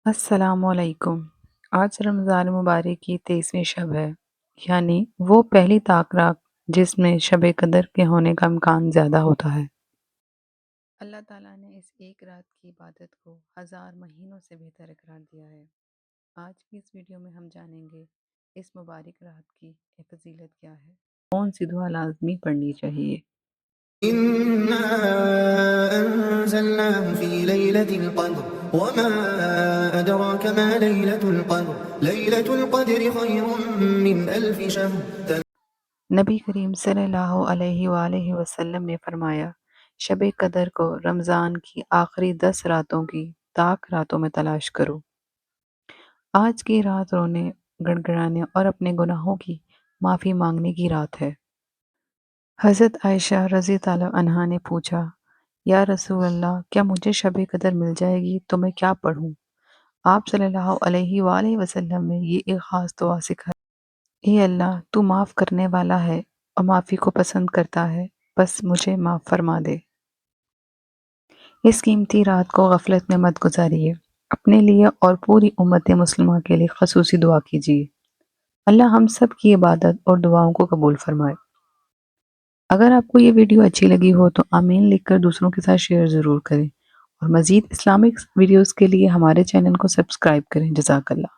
السلام علیکم۔ آج رمضان مبارک کی 23ویں شب ہے، یعنی وہ پہلی طاق رات جس میں شب قدر کے ہونے کا امکان زیادہ ہوتا ہے۔ اللہ تعالیٰ نے اس ایک رات کی عبادت کو 1000 مہینوں سے بہتر قرار دیا ہے۔ آج کی اس ویڈیو میں ہم جانیں گے اس مبارک رات کی فضیلت کیا ہے، کون سی دعا لازمی پڑھنی چاہیے۔ إنا أنزلناه في ليلة القدر وما أدراك ما ليلة القدر ليلة القدر خير من 1000 شهر نبی کریم صلی اللہ علیہ وآلہ وسلم نے فرمایا، شب قدر کو رمضان کی آخری 10 راتوں کی طاق راتوں میں تلاش کرو۔ آج کی رات رونے، گڑگڑانے اور اپنے گناہوں کی معافی مانگنے کی رات ہے۔ حضرت عائشہ رضی اللہ عنہا نے پوچھا، یا رسول اللہ، کیا مجھے شب قدر مل جائے گی تو میں کیا پڑھوں؟ آپ صلی اللہ علیہ وآلہ وسلم نے یہ ایک خاص دعا سکھائی، اے اللہ، تو معاف کرنے والا ہے اور معافی کو پسند کرتا ہے، بس مجھے معاف فرما دے۔ اس قیمتی رات کو غفلت میں مت گزاریے، اپنے لیے اور پوری امت مسلمہ کے لیے خصوصی دعا کیجیے۔ اللہ ہم سب کی عبادت اور دعاؤں کو قبول فرمائے۔ اگر آپ کو یہ ویڈیو اچھی لگی ہو تو آمین لکھ کر دوسروں کے ساتھ شیئر ضرور کریں، اور مزید اسلامک ویڈیوز کے لیے ہمارے چینل کو سبسکرائب کریں۔ جزاک اللہ۔